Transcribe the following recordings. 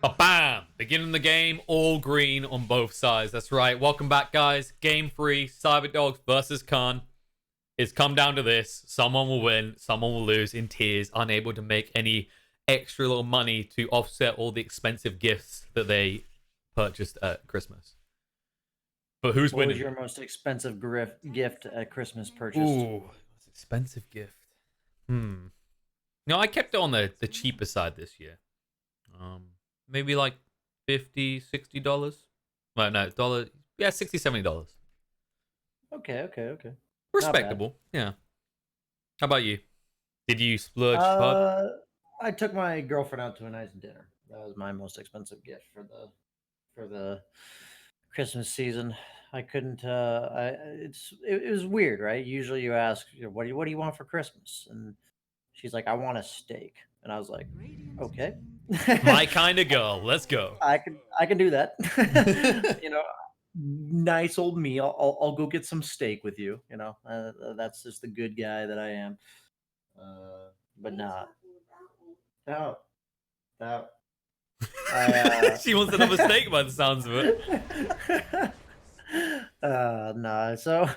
Bam! Beginning the game, all green on both sides. That's right. Welcome back, guys. Game 3, CyberDogs versus Khan. It's come down to this. Someone will win, someone will lose in tears, unable to make any extra little money to offset all the expensive gifts that they purchased at Christmas. But who's What winning? was your most expensive gift at Christmas purchased? Ooh, most expensive gift. No, I kept it on the cheaper side this year. Maybe like $50, $60. Well, no, dollar. Yeah, $60, $70. Okay. Respectable. Yeah. How about you? Did you splurge hard? I took my girlfriend out to a nice dinner. That was my most expensive gift for the Christmas season. I couldn't. It was weird, right? Usually you ask, what do you want for Christmas? And she's like, I want a steak, and I was like, okay, My kind of girl. Let's go. I can do that. Nice old meal. I'll go get some steak with you. That's just the good guy that I am. But nah. No. No. She wants another steak by the sounds of it. Nah. So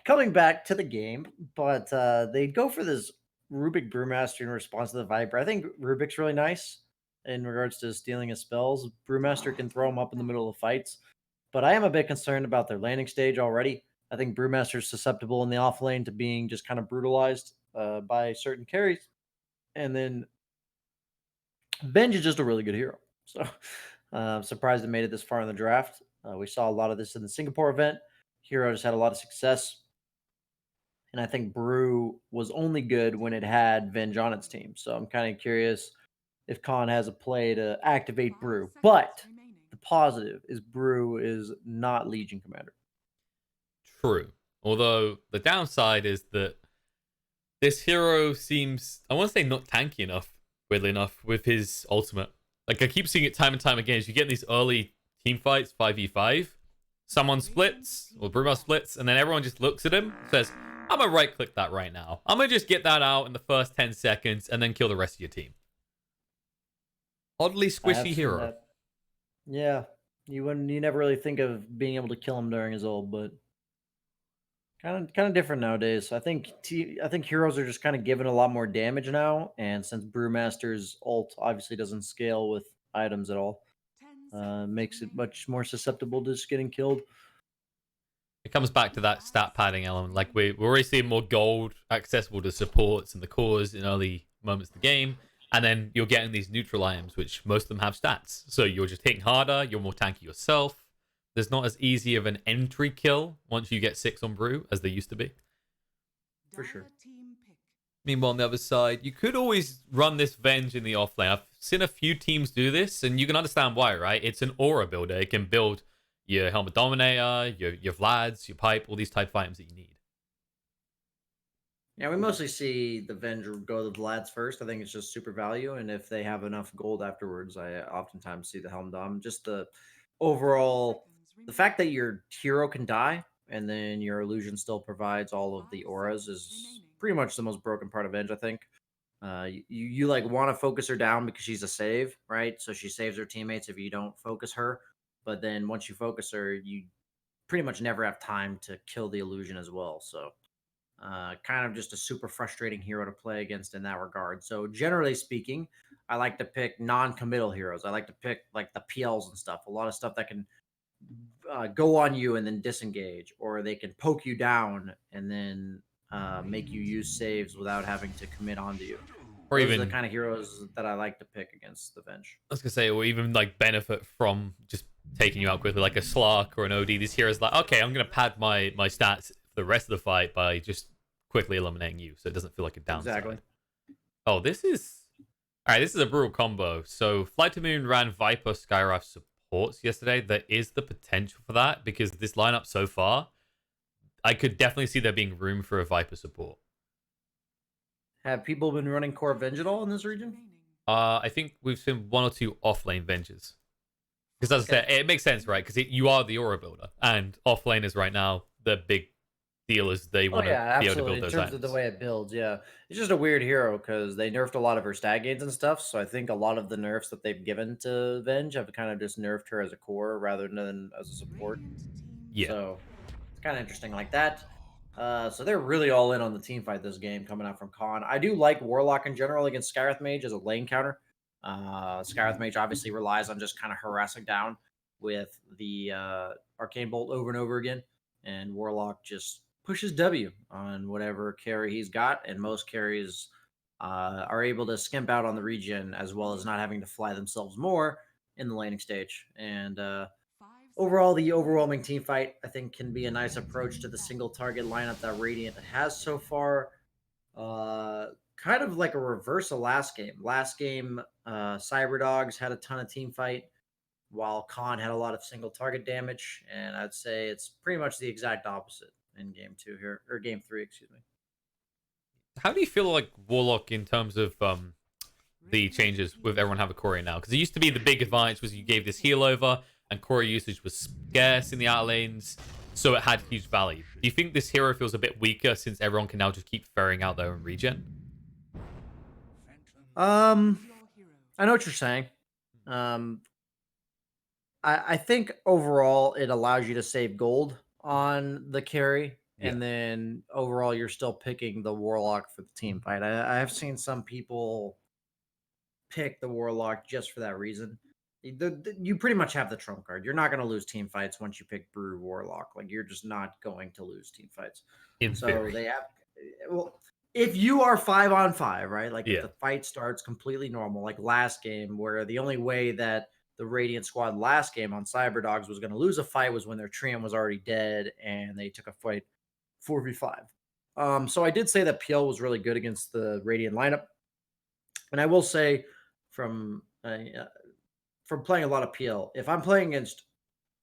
coming back to the game, but they go for this Rubik Brewmaster in response to the Viper. I think Rubik's really nice in regards to stealing his spells. Brewmaster can throw him up in the middle of fights, but I am a bit concerned about their landing stage already. I think Brewmaster's susceptible in the off lane to being just kind of brutalized by certain carries. And then Venge is just a really good hero. So surprised it made it this far in the draft. We saw a lot of this in the Singapore event. Hero just had a lot of success. And I think Brew was only good when it had Venge on its team. So I'm kind of curious if Khan has a play to activate Brew. But the positive is Brew is not Legion Commander. True. Although the downside is that this hero seems, I want to say, not tanky enough, weirdly enough, with his ultimate. Like, I keep seeing it time and time again. As you get these early team fights, 5v5, someone splits, or Bruma splits, and then everyone just looks at him, says, I'm going to right-click that right now. I'm going to just get that out in the first 10 seconds, and then kill the rest of your team. Oddly squishy hero. That. Yeah. You never really think of being able to kill him during his ult, but kind of different nowadays. I think heroes are just kind of given a lot more damage now, and since Brewmaster's ult obviously doesn't scale with items at all, makes it much more susceptible to just getting killed. It comes back to that stat padding element. Like, we're already seeing more gold accessible to supports and the cores in early moments of the game. And then you're getting these neutral items, which most of them have stats. So you're just hitting harder, you're more tanky yourself. There's not as easy of an entry kill once you get 6 on Brew as there used to be. For sure. Meanwhile, on the other side, you could always run this Venge in the offlane. I've seen a few teams do this, and you can understand why, right? It's an aura builder. It can build your Helmet Dominator, your Vlads, your Pipe, all these type of items that you need. Yeah, we mostly see the Venge go the Vlads first. I think it's just super value, and if they have enough gold afterwards, I oftentimes see the Helm Dom. Just the overall, the fact that your hero can die and then your illusion still provides all of the auras is pretty much the most broken part of Venge, I think. You like want to focus her down because she's a save, right? So she saves her teammates if you don't focus her. But then once you focus her, you pretty much never have time to kill the illusion as well. So kind of just a super frustrating hero to play against in that regard. So generally speaking, I like to pick non-committal heroes. I like to pick like the PLs and stuff. A lot of stuff that can go on you and then disengage, or they can poke you down and then make you use saves without having to commit onto you. Or Those even are the kind of heroes that I like to pick against the Venge. I was gonna say, or even like benefit from just taking you out quickly, like a Slark or an OD. These heroes like, okay, I'm gonna pad my stats for the rest of the fight by just quickly eliminating you, so it doesn't feel like a downside. Exactly. Oh, this is all right. This is a brutal combo. So Flight to Moon ran Viper Skywrath supports yesterday. There is the potential for that because this lineup so far, I could definitely see there being room for a Viper support. Have people been running core Venge at all in this region? I think we've seen 1 or 2 offlane Venges. Because as I said, it makes sense, right? Because you are the aura builder, and offlane is right now the deal as they Oh want to yeah, be able to absolutely. build In those terms of the items. way it builds, yeah, it's just a weird hero because they nerfed a lot of her stat gains and stuff. So I think a lot of the nerfs that they've given to Venge have kind of just nerfed her as a core rather than as a support. Yeah. So it's kind of interesting like that. So they're really all in on the team fight this game coming out from Khan. I do like Warlock in general against Skywrath Mage as a lane counter. Skywrath Mage obviously relies on just kind of harassing down with the Arcane Bolt over and over again, and Warlock just pushes W on whatever carry he's got, and most carries are able to skimp out on the regen as well as not having to fly themselves more in the laning stage. And overall, the overwhelming team fight, I think, can be a nice approach to the single target lineup that Radiant has so far. Uh, Kind of like a reverse of last game. Last game, CyberDogs had a ton of team fight, while Khan had a lot of single target damage. And I'd say it's pretty much the exact opposite in game two here, or game three, excuse me. How do you feel like Warlock in terms of the changes with everyone have a Corey now? Because it used to be the big advantage was you gave this heal over, and Corey usage was scarce in the outer lanes, so it had huge value. Do you think this hero feels a bit weaker since everyone can now just keep ferrying out their own regen? I know what you're saying. Um, I think overall it allows you to save gold on the carry, Yeah. and then overall you're still picking the warlock for the team fight. I have seen some people pick the warlock just for that reason. You pretty much have the trump card. You're not going to lose team fights once you pick Brew Warlock. Like you're just not going to lose team fights. In So theory. they have well, if you are 5-on-5, right? Like if Yeah. the fight starts completely normal, like last game, where the only way that the Radiant squad last game on CyberDogs was going to lose a fight was when their Treant was already dead and they took a fight 4v5. So I did say that PL was really good against the Radiant lineup, and I will say from playing a lot of PL, if I'm playing against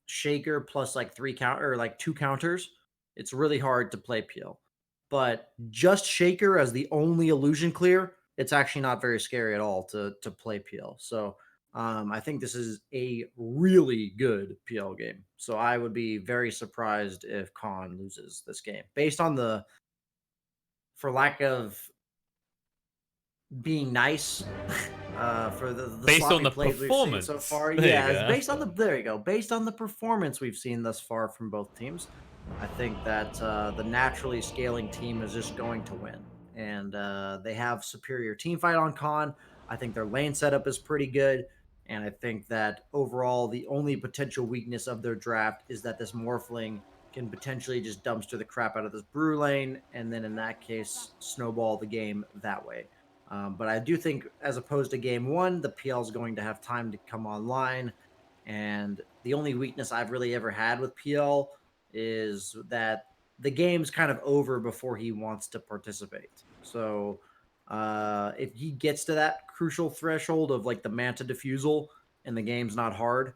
Shaker plus like three count or like two counters, it's really hard to play PL. But just Shaker as the only illusion clear, it's actually not very scary at all to play PL. So I think this is a really good PL game. So I would be very surprised if Khan loses this game based on the, for lack of being nice, for the Based on sloppy the plays we've seen so performance. far. There you Yeah, it's go. based on the there you go. Based on the performance we've seen thus far from both teams, I think that the naturally scaling team is just going to win, and they have superior team fight on Con. I think their lane setup is pretty good, and I think that overall the only potential weakness of their draft is that this Morphling can potentially just dumpster the crap out of this Brew lane, and then in that case snowball the game that way. But I do think, as opposed to game one, the PL is going to have time to come online. And the only weakness I've really ever had with PL is that the game's kind of over before he wants to participate. So if he gets to that crucial threshold of like the Manta Diffusal and the game's not hard,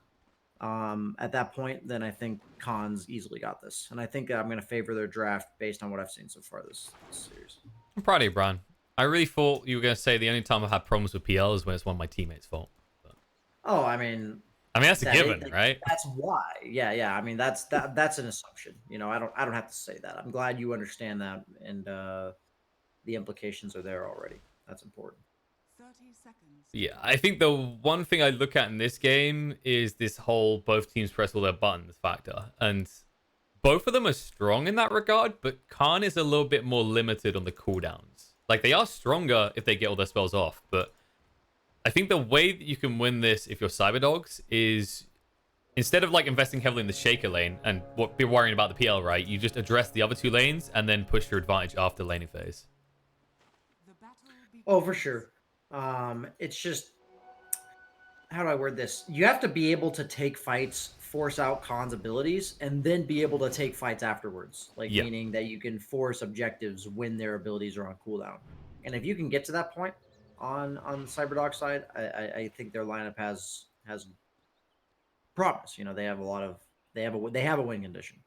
at that point, then I think Khan's easily got this. And I think I'm going to favor their draft based on what I've seen so far this series. I'm proud of you, Brian. I really thought you were going to say the only time I've had problems with PL is when it's one of my teammates' fault. But, Oh, I mean, that's a that is given, like, right? that's why. Yeah. I mean, that's an assumption. I don't have to say that. I'm glad you understand that, and the implications are there already. That's important. 30 seconds. Yeah, I think the one thing I look at in this game is this whole both teams press all their buttons factor. And both of them are strong in that regard, but Khan is a little bit more limited on the cooldowns. Like, they are stronger if they get all their spells off, but I think the way that you can win this if you're CyberDogs is instead of like investing heavily in the Shaker lane and be worrying about the PL, right? You just address the other two lanes and then push your advantage after laning phase. The battle Oh, for sure. It's just, how do I word this? You have to be able to take fights, force out Khan's abilities, and then be able to take fights afterwards. Like, Yeah. meaning that you can force objectives when their abilities are on cooldown. And if you can get to that point on the CyberDog side, I think their lineup has promise. They have a lot of they have a win condition,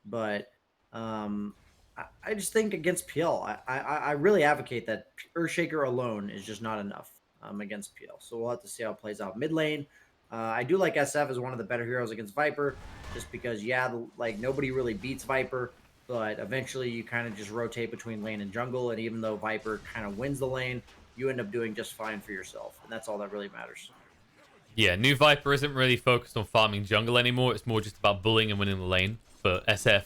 but I just think against PL, I really advocate that Earthshaker alone is just not enough against PL. So we'll have to see how it plays out mid lane. I do like SF as one of the better heroes against Viper, just because like nobody really beats Viper. but eventually you kind of just rotate between lane and jungle, and even though Viper kind of wins the lane, you end up doing just fine for yourself, and that's all that really matters. Yeah, new Viper isn't really focused on farming jungle anymore. It's more just about bullying and winning the lane. But SF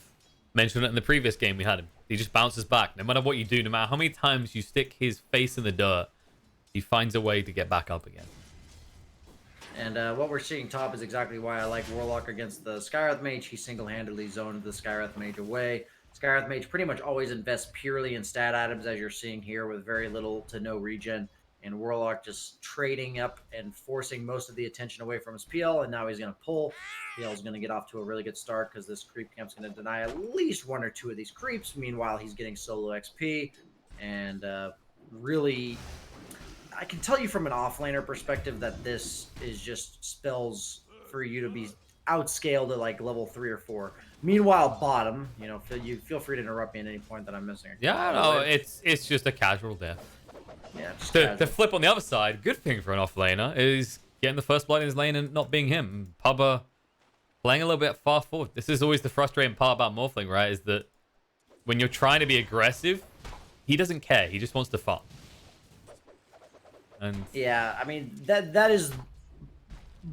mentioned it in the previous game we had him. He just bounces back. No matter what you do, no matter how many times you stick his face in the dirt, he finds a way to get back up again. And what we're seeing top is exactly why I like Warlock against the Skywrath Mage. He single-handedly zoned the Skywrath Mage away. Skywrath Mage pretty much always invests purely in stat items, as you're seeing here, with very little to no regen. And Warlock just trading up and forcing most of the attention away from his PL, and now he's going to pull. PL is going to get off to a really good start because this creep camp's going to deny at least one or two of these creeps. Meanwhile, he's getting solo XP, and really... I can tell you from an offlaner perspective that this is just spells for you to be outscaled at like level 3 or 4. Meanwhile, bottom, you know, you feel free to interrupt me at any point that I'm missing. Yeah, no, it's just a casual death. Yeah, just The flip on the other side, good thing for an offlaner is getting the first blood in his lane and not being him. Pubba playing a little bit far forward. This is always the frustrating part about Morphling, right? Is that when you're trying to be aggressive, he doesn't care. He just wants to farm. And yeah, I mean that is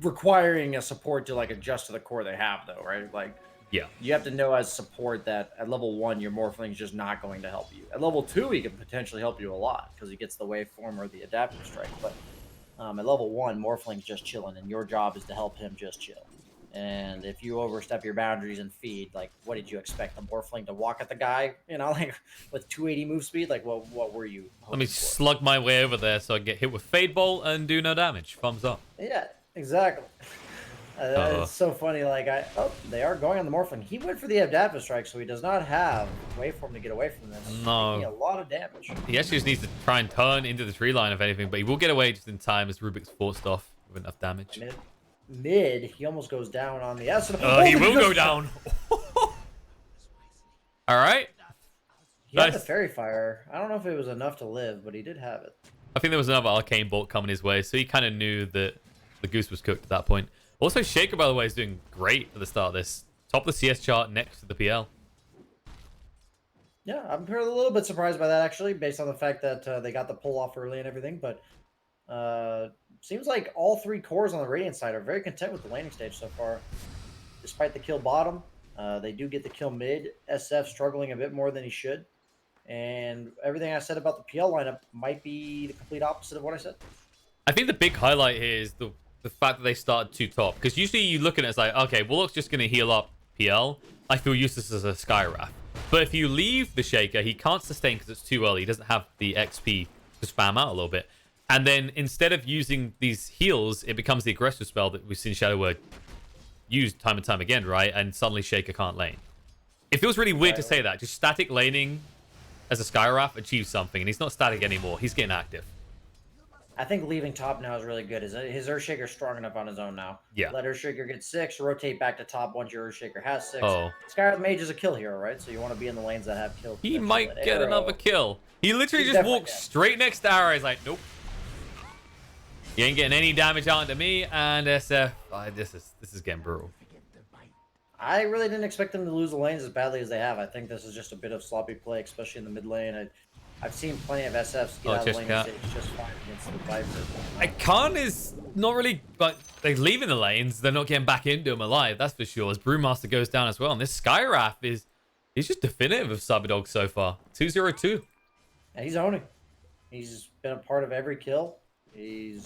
requiring a support to like adjust to the core they have, though, right? Like, yeah, you have to know as support that at level 1 your Morphling's just not going to help you. At level 2 he can potentially help you a lot because he gets the waveform or the adaptive strike. But at level 1 Morphling's just chilling, and your job is to help him just chill. And if you overstep your boundaries and feed, like, what did you expect? The Morphling to walk at the guy, you know, like with 280 move speed? Like, what were you hoping let me for? slug my way over there so I can get hit with Fade Bolt and do no damage. Thumbs up. Yeah, exactly. It's so funny. Like, they are going on the Morphling. He went for the adaptive strike, so he does not have waveform to get away from this. No. Taking a lot of damage. He actually just needs to try and turn into the tree line, if anything, but he will get away just in time as Rubik's forced off with enough damage. Mid, he almost goes down on the S. He will go down. All right. He had the Fairy Fire. I don't know if it was enough to live, but he did have it. I think there was another Arcane Bolt coming his way, so he kind of knew that the goose was cooked at that point. Also, Shaker, by the way, is doing great at the start of this. Top of the CS chart next to the PL. Yeah, I'm a little bit surprised by that, actually, based on the fact that they got the pull off early and everything. But seems like all 3 cores on the Radiant side are very content with the laning stage so far. Despite the kill bottom, they do get the kill mid. SF struggling a bit more than he should. And everything I said about the PL lineup might be the complete opposite of what I said. I think the big highlight here is the fact that they started 2 top. Because usually you look at it as like, okay, Warlock's just going to heal up PL. I feel useless as a Skywrath. But if you leave the Shaker, he can't sustain because it's too early. He doesn't have the XP to spam out a little bit. And then instead of using these heals, it becomes the aggressive spell that we've seen Shadow Word used time and time again, right? And suddenly Shaker can't lane. It feels really weird to say that. Just static laning as a Skywrath achieves something, and he's not static anymore. He's getting active. I think leaving top now is really good. His Earthshaker's strong enough on his own now. Yeah. Let Earthshaker get 6, rotate back to top once your Earthshaker has 6. Oh. Skywrath Mage is a kill hero, right? So you want to be in the lanes that have kill. He might get Arrow. another kill. He literally He's just definitely walks dead. straight next to Arrow. He's like, nope. You ain't getting any damage onto me, and SF. This is getting brutal. I really didn't expect them to lose the lanes as badly as they have. I think this is just a bit of sloppy play, especially in the mid lane. I've seen plenty of SFs get out of the lane stage just fine against the Viper. Khan is not really, like, they're leaving the lanes. They're not getting back into them alive, that's for sure. As Brewmaster goes down as well. And this Skywrath he's just definitive of CyberDogs so far. 2-0-2. And he's owning. He's been a part of every kill. He's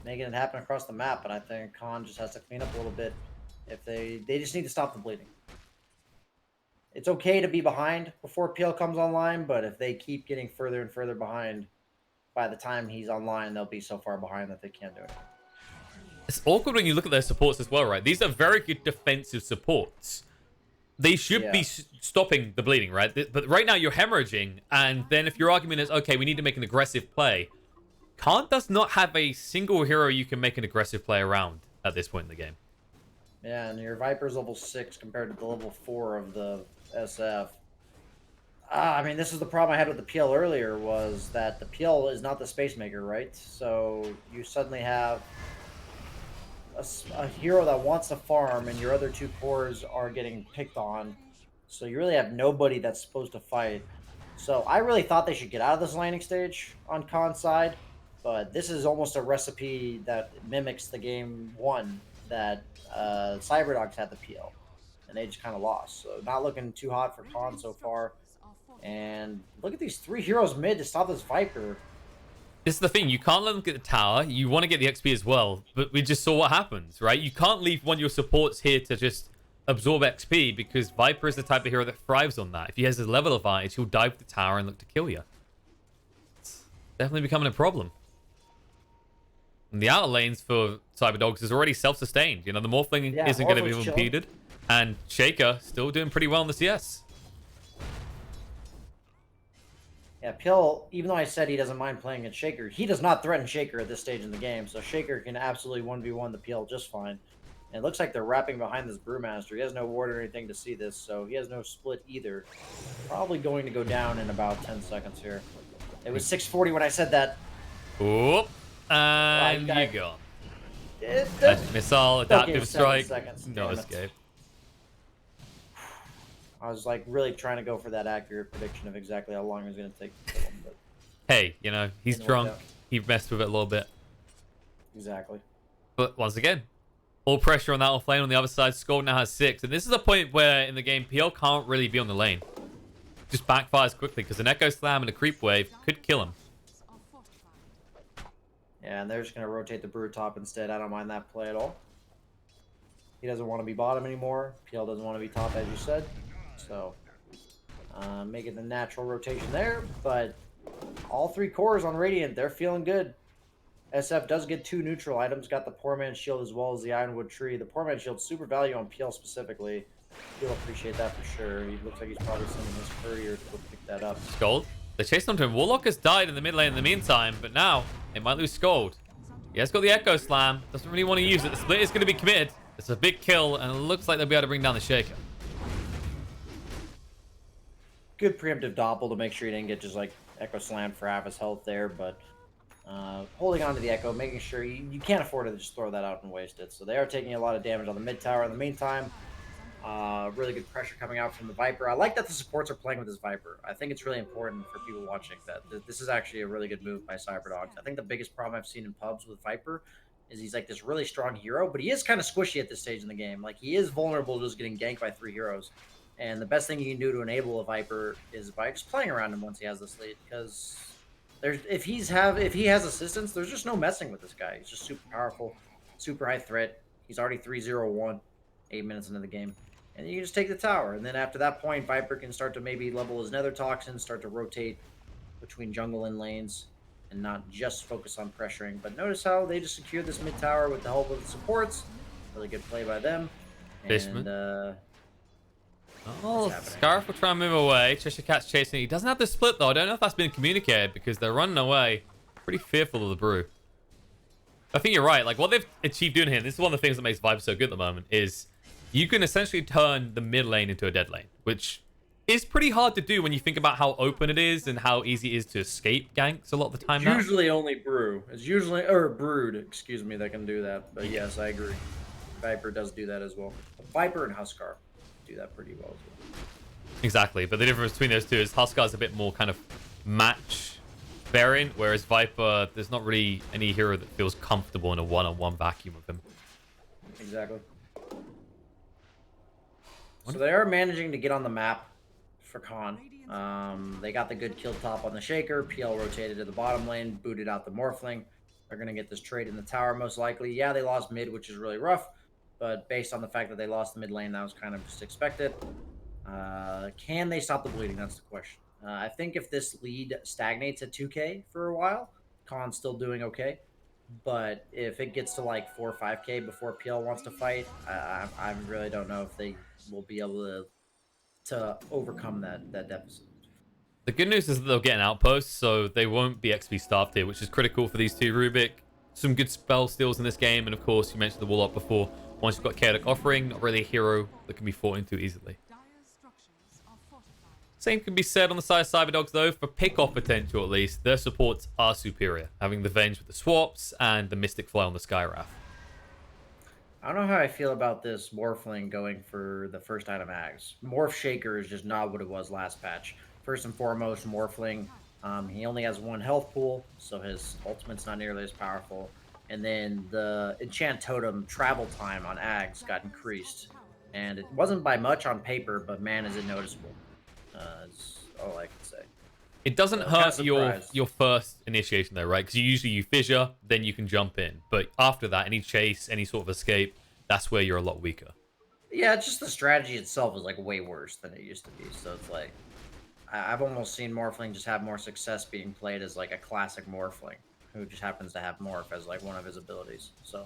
making it happen across the map. And I think Khan just has to clean up a little bit. If they just need to stop the bleeding. It's okay to be behind before PL comes online, but if they keep getting further and further behind, by the time he's online, they'll be so far behind that they can't do it. It's awkward when you look at their supports as well, right? These are very good defensive supports. They should be stopping the bleeding, right? But right now you're hemorrhaging, and then if your argument is, okay, we need to make an aggressive play, Khan does not have a single hero you can make an aggressive play around at this point in the game. Yeah, and your Viper's level 6 compared to the level 4 of the SF. I mean, this is the problem I had with the PL earlier, was that the PL is not the space maker, right? So you suddenly have a hero that wants to farm, and your other 2 cores are getting picked on, So you really have nobody that's supposed to fight. So I really thought they should get out of this laning stage on Khan's side, but this is almost a recipe that mimics the game one that CyberDogs had the PL, and they just kind of lost. So not looking too hot for Khan so far. And look at these 3 heroes mid to stop this Viper. This is the thing. You can't let them get the tower. You want to get the XP as well, but we just saw what happens, right? You can't leave one of your supports here to just absorb XP because Viper is the type of hero that thrives on that. If he has his level advantage, he'll dive the tower and look to kill you. It's definitely becoming a problem. And the outer lanes for CyberDogs is already self-sustained. You know, the Morphling isn't going to be impeded. And Shaker still doing pretty well in the CS. Yeah, Pill, even though I said he doesn't mind playing at Shaker, he does not threaten Shaker at this stage in the game. So Shaker can absolutely 1v1 the PL just fine. And it looks like they're wrapping behind this Brewmaster. He has no ward or anything to see this, so he has no split either. Probably going to go down in about 10 seconds here. It was 6:40 when I said that. Oop. And you go. Missile, adaptive strike. No escape. I was like really trying to go for that accurate prediction of exactly how long it was going to take to kill him. But hey, you know, he's drunk. He messed with it a little bit. Exactly. But once again, all pressure on that off lane on the other side. Skull now has 6. And this is a point where in the game, PL can't really be on the lane. Just backfires quickly because an Echo Slam and a Creep Wave could kill him. Yeah, and they're just going to rotate the Brew top instead. I don't mind that play at all. He doesn't want to be bottom anymore. PL doesn't want to be top, as you said. So, making the natural rotation there. But all 3 cores on Radiant, they're feeling good. SF does get 2 neutral items. Got the Poor Man's Shield as well as the Ironwood Tree. The Poor Man's Shield, super value on PL specifically. He'll appreciate that for sure. He looks like he's probably sending his courier to go pick that up. Scold. They chased onto him. Warlock has died in the mid lane in the meantime, but now they might lose Scold. He has got the Echo Slam. Doesn't really want to use it. The split is going to be committed. It's a big kill, and it looks like they'll be able to bring down the Shaker. Good preemptive doppel to make sure he didn't get just like Echo Slam for half his health there, but holding on to the Echo, making sure you can't afford to just throw that out and waste it. So they are taking a lot of damage on the mid tower in the meantime. Really good pressure coming out from the Viper. I like that the supports are playing with this Viper. I think it's really important for people watching that this is actually a really good move by CyberDogs. I think the biggest problem I've seen in pubs with Viper is he's like this really strong hero, but he is kind of squishy at this stage in the game. Like he is vulnerable to just getting ganked by 3 heroes. And the best thing you can do to enable a Viper is by just playing around him once he has this lead, because if he has assistance, there's just no messing with this guy. He's just super powerful, super high threat. He's already 3-0-1, 8 minutes into the game. And you can just take the tower. And then after that point, Viper can start to maybe level his Nether Toxin, start to rotate between jungle and lanes, and not just focus on pressuring. But notice how they just secured this mid tower with the help of the supports. Really good play by them. And Scarf will try and move away. Cheshire Cat's chasing. He doesn't have the split, though. I don't know if that's been communicated because they're running away. Pretty fearful of the Brew. I think you're right. Like, what they've achieved doing here, this is one of the things that makes Vibe so good at the moment, is you can essentially turn the mid lane into a dead lane, which is pretty hard to do when you think about how open it is and how easy it is to escape ganks a lot of the time. It's usually only Brew. It's usually, or Brood, excuse me, that can do that. But yes, I agree. Viper does do that as well. Viper and Huskar do that pretty well as well. Exactly, but the difference between those two is Huskar's a bit more kind of match variant, whereas Viper, there's not really any hero that feels comfortable in a one-on-one vacuum with him. Exactly. So they are managing to get on the map for Khan. They got the good kill top on the Shaker. PL rotated to the bottom lane, booted out the Morphling. They're going to get this trade in the tower most likely. Yeah, they lost mid, which is really rough. But based on the fact that they lost the mid lane, that was kind of just expected. Can they stop the bleeding? That's the question. I think if this lead stagnates at 2K for a while, Khan's still doing okay. But if it gets to like 4 or 5K before PL wants to fight, I really don't know if they will be able to overcome that deficit. The good news is that they'll get an outpost, so they won't be XP starved here, which is critical for these two. Rubik, some good spell steals in this game, and of course, you mentioned the Warlock before. Once you've got Chaotic Offering, not really a hero that can be fought into easily. Same can be said on the side of CyberDogs, though. For pick-off potential, at least, their supports are superior, having the Venge with the swaps and the Mystic Fly on the Skywrath. I don't know how I feel about this Morphling going for the first item Ags. Morph Shaker is just not what it was last patch. First and foremost, Morphling, he only has 1 health pool, so his ultimate's not nearly as powerful. And then the Enchant Totem travel time on Ags got increased. And it wasn't by much on paper, but man, is it noticeable. That's all I can say. It doesn't So, hurt kinda your first initiation though, right? Because usually you fissure, then you can jump in. But after that, any chase, any sort of escape, that's where you're a lot weaker. Yeah, it's just the strategy itself is like way worse than it used to be. So it's like I've almost seen Morphling just have more success being played as like a classic Morphling who just happens to have Morph as like one of his abilities. So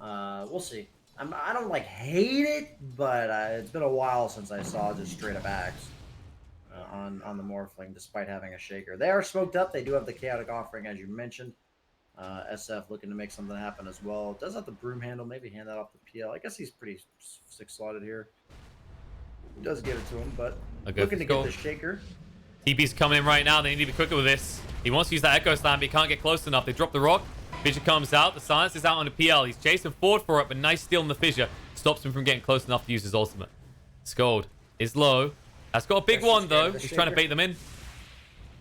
we'll see. I don't like hate it, but it's been a while since I saw just straight up Axe on the Morphling, despite having a Shaker. They are smoked up. They do have the Chaotic Offering, as you mentioned. SF looking to make something happen as well. Does have the broom handle. Maybe hand that off the PL. I guess he's pretty 6-slotted here. Does give it to him, but looking to get the Shaker. TP's coming in right now. They need to be quicker with this. He wants to use that Echo Slam, but he can't get close enough. They drop the rock. Fissure comes out. The silence is out on the PL. He's chasing forward for it, but nice steal on the Fissure. Stops him from getting close enough to use his ultimate. Scold is low. That's got a big one, though. He's trying to bait them in.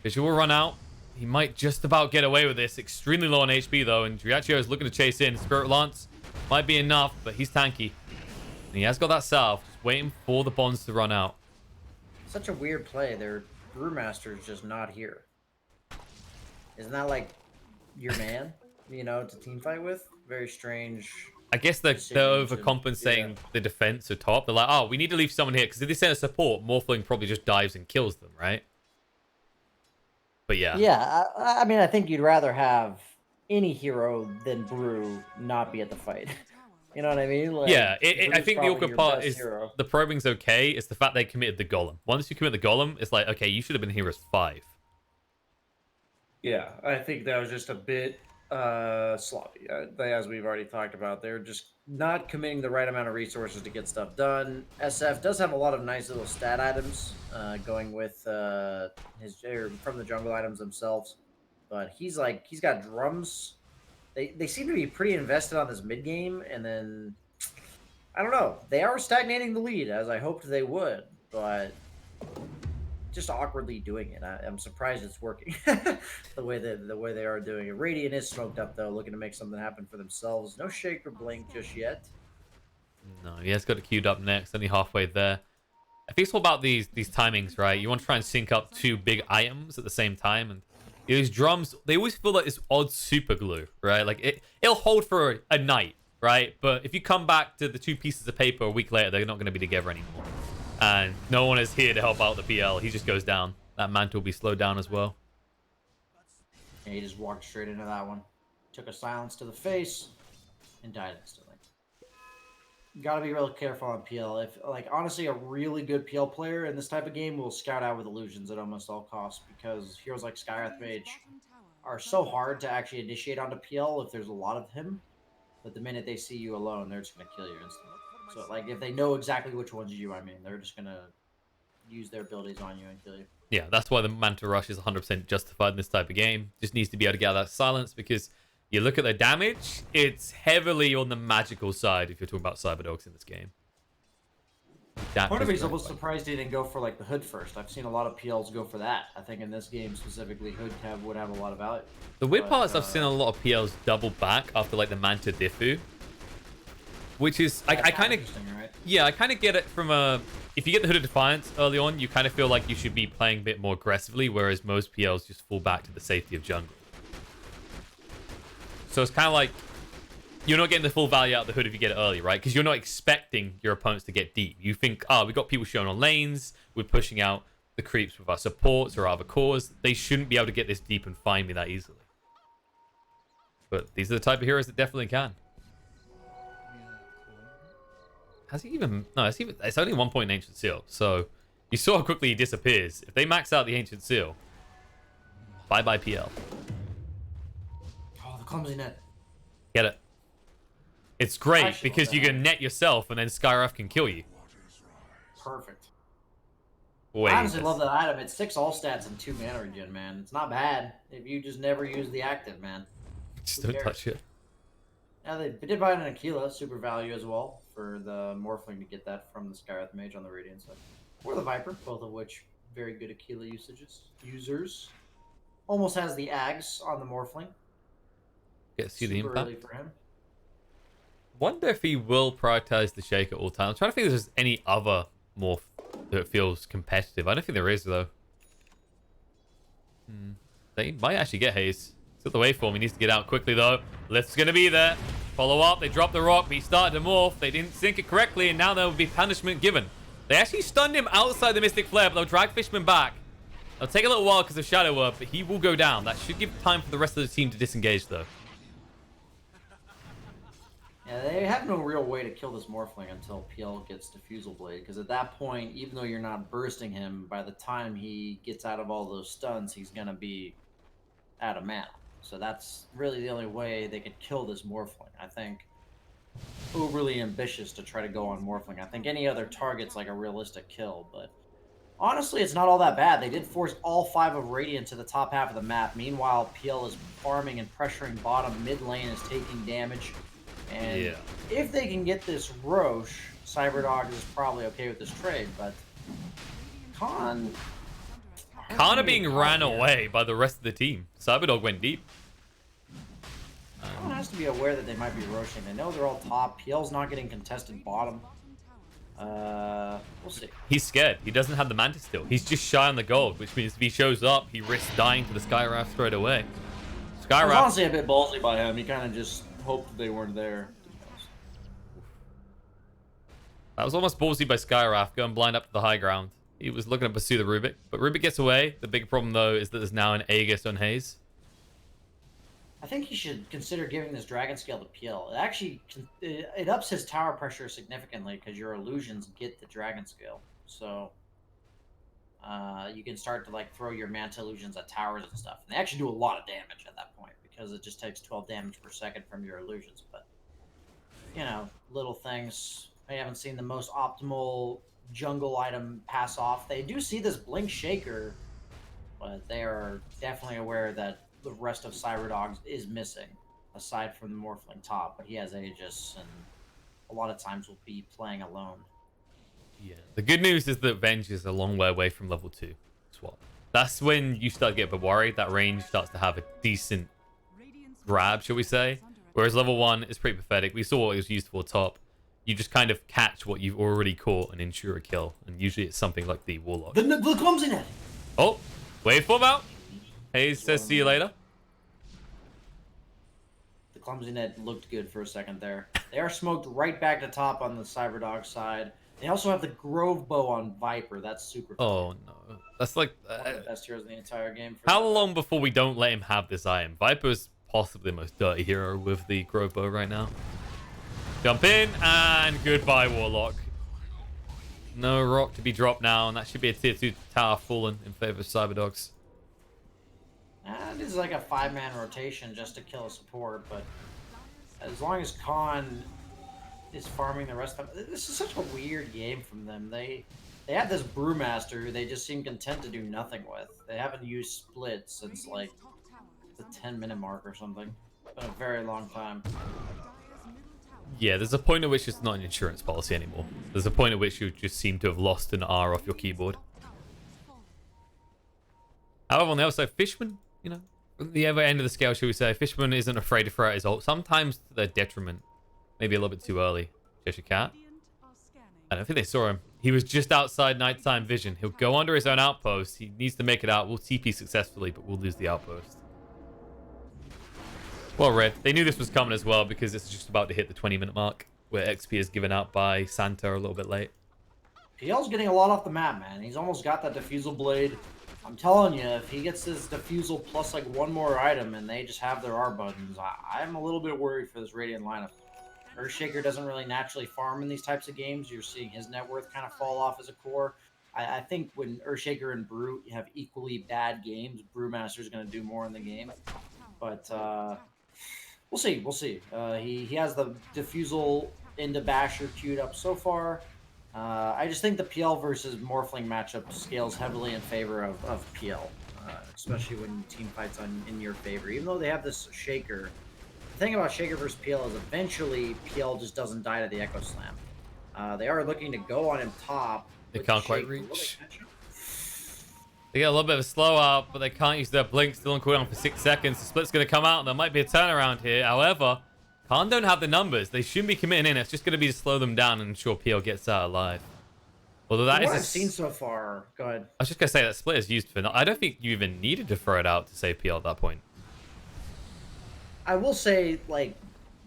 Fissure will run out. He might just about get away with this. Extremely low on HP, though, and Driaccio is looking to chase in. Spirit Lance might be enough, but he's tanky. And he has got that salve. Just waiting for the bonds to run out. Such a weird play. Their Brewmaster's just not here. Isn't that like your man, you know, to team fight with? Very strange. I guess they're overcompensating the defense at top. They're like, oh, we need to leave someone here, because if they send a support, Morphling probably just dives and kills them, right? But yeah. Yeah, I mean, I think you'd rather have any hero than Brew not be at the fight. You know what I mean? Like, yeah, I think the awkward part is hero. the probing's okay. It's the fact they committed the Golem. Once you commit the Golem, it's like, okay, you should have been here as 5. Yeah, I think that was just a bit sloppy. As we've already talked about, they're just not committing the right amount of resources to get stuff done. SF does have a lot of nice little stat items going with from the jungle items themselves, but he's got drums. They seem to be pretty invested on this mid game, and then I don't know. They are stagnating the lead as I hoped they would, but just awkwardly doing it. I'm surprised it's working the way they are doing it. Radiant is smoked up though, looking to make something happen for themselves. No shake or blink just yet. No, he has got it queued up next. Only halfway there. I think it's all about these timings, right? You want to try and sync up 2 big items at the same time, and these drums, they always feel like this odd super glue, right? Like it'll hold for a night, right? But if you come back to the 2 pieces of paper a week later, they're not going to be together anymore. And no one is here to help out the PL. He just goes down. That mantle will be slowed down as well. Yeah, he just walked straight into that one. Took a silence to the face and died instantly. Gotta be real careful on PL. If, like, honestly, a really good PL player in this type of game will scout out with illusions at almost all costs, because heroes like Skywrath Mage are so hard to actually initiate onto PL if there's a lot of him. But the minute they see you alone, they're just gonna kill you instantly. So, like, if they know exactly which one's you, I mean, they're just gonna use their abilities on you and kill you. Yeah, that's why the Manta Rush is 100% justified in this type of game. Just needs to be able to get out that silence, because you look at the damage, it's heavily on the magical side if you're talking about CyberDogs in this game. Part of me is almost surprised he didn't go for, like, the Hood first. I've seen a lot of PLs go for that. I think in this game specifically, Hood would have a lot of value. The weird part is I've seen a lot of PLs double back after, like, the Manta Diffu. Which is, I kind of, right? Yeah, I kind of get it from if you get the Hood of Defiance early on, you kind of feel like you should be playing a bit more aggressively, whereas most PLs just fall back to the safety of jungle. So it's kind of like, you're not getting the full value out of the Hood if you get it early, right? Because you're not expecting your opponents to get deep. You think, oh, we've got people showing on lanes, we're pushing out the creeps with our supports or other cores. They shouldn't be able to get this deep and find me that easily. But these are the type of heroes that definitely can. Has he even... No, it's only 1 point in Ancient Seal. So, you saw how quickly he disappears. If they max out the Ancient Seal, bye-bye PL. Oh, the clumsy net. Get it. It's great because you can net yourself and then Skywrath can kill you. Perfect. Wait, I honestly love that item. It's 6 all stats and 2 mana regen, man. It's not bad if you just never use the active, man. Just don't touch it. Yeah, they did buy an Aquila, super value as well, for the Morphling to get that from the Skywrath Mage on the Radiant side. Or the Viper, both of which very good Aquila users. Almost has the Ags on the Morphling. Get to see the Super early impact. for him. Wonder if he will prioritize the Shake at all times. I'm trying to think if there's any other morph that feels competitive. I don't think there is, though. They might actually get Haze. He's got the waveform. He needs to get out quickly, though. Lift's going to be there. Follow up. They dropped the rock, but he started to morph. They didn't sync it correctly, and now there will be punishment given. They actually stunned him outside the Mystic Flare, but they'll drag Fishman back. It'll take a little while because of Shadow Word, but he will go down. That should give time for the rest of the team to disengage, though. Yeah, they have no real way to kill this Morphling until PL gets Diffusal Blade, because at that point, even though you're not bursting him, by the time he gets out of all those stuns, he's going to be out of mana. So that's really the only way they could kill this Morphling. I think overly ambitious to try to go on Morphling. I think any other target's like a realistic kill, but honestly, it's not all that bad. They did force all 5 of Radiant to the top half of the map. Meanwhile, PL is farming and pressuring bottom. Mid lane is taking damage. And if they can get this Roche, CyberDogs is probably okay with this trade, but Khan Khan are being ran away by the rest of the team. CyberDog went deep. Khan has to be aware that they might be rushing. They know they're all top. PL's not getting contested bottom. We'll see. He's scared. He doesn't have the Mantis still. He's just shy on the gold, which means if he shows up, he risks dying to the Skywrath straight away. Skywrath was honestly a bit ballsy by him. He kind of just hoped they weren't there. That was almost ballsy by Skywrath, going blind up to the high ground. He was looking to pursue the Rubik, but Rubik gets away. The big problem, though, is that there's now an Aegis on Haze. I think he should consider giving this Dragon Scale to PL. It actually it ups his tower pressure significantly because your illusions get the Dragon Scale. So you can start to like throw your Manta illusions at towers and stuff. And they actually do a lot of damage at that point because it just takes 12 damage per second from your illusions. But you know, little things. I haven't seen the most optimal jungle item pass off. They do see this Blink Shaker, but they are definitely aware that the rest of CyberDogs is missing, aside from the Morphling top, but he has Aegis, and a lot of times will be playing alone. Yeah. The good news is that Venge is a long way away from level 2 swap. That's when you start to get a bit worried. That range starts to have a decent grab, shall we say. Whereas level 1 is pretty pathetic. We saw what it was used for top. You just kind of catch what you've already caught and ensure a kill. And usually it's something like the Warlock. The clumsiness! Oh, waveform out. Hayes says see you later. The clumsy net looked good for a second there. They are smoked right back to top on the CyberDog side. They also have the Grove Bow on Viper. That's super fun. Oh no, that's like One of the best heroes in the entire game. For how long before we don't let him have this item? Viper's possibly the most dirty hero with the Grove Bow right now. Jump in and goodbye, Warlock. No rock to be dropped now, and that should be a tier 2 tower fallen in favor of CyberDogs. This is like a 5-man rotation just to kill a support, but as long as Khan is farming the rest of them, this is such a weird game from them. They have this Brewmaster who they just seem content to do nothing with. They haven't used split since like the 10-minute mark or something. It's been a very long time. Yeah, there's a point at which it's not an insurance policy anymore. There's a point at which you just seem to have lost an R off your keyboard. However, on the other side, Fishman, you know, the other end of the scale, shall we say, Fishman isn't afraid to throw out his ult. Sometimes to their detriment. Maybe a little bit too early. Cheshire Cat. I don't think they saw him. He was just outside nighttime vision. He'll go under his own outpost. He needs to make it out. We'll TP successfully, but we'll lose the outpost. Well read. They knew this was coming as well because it's just about to hit the 20-minute mark where XP is given out by Santa a little bit late. PL's getting a lot off the map, man. He's almost got that Diffusal Blade. I'm telling you, if he gets his Diffusal plus like one more item and they just have their R buttons, I'm a little bit worried for this Radiant lineup. Earthshaker doesn't really naturally farm in these types of games. You're seeing his net worth kind of fall off as a core. I think when Earthshaker and Brew have equally bad games, Brewmaster's going to do more in the game. But we'll see. We'll see. He has the Diffusal into Basher queued up so far. I just think the PL versus Morphling matchup scales heavily in favor of PL, especially when team fights in your favor. Even though they have this Shaker, thing about Shaker versus PL is eventually PL just doesn't die to the Echo Slam. They are looking to go on him top. They with can't quite Shaker. Will they reach. catch him? They get a little bit of a slow out, but they can't use their blink. Still on cooldown for 6 seconds. The split's going to come out, and there might be a turnaround here. However, Khan don't have the numbers. They shouldn't be committing in. It's just going to be to slow them down and ensure PL gets out alive. Although that From is what I've seen so far, go ahead. I was just going to say that split is used for... I don't think you even needed to throw it out to save PL at that point. I will say, like,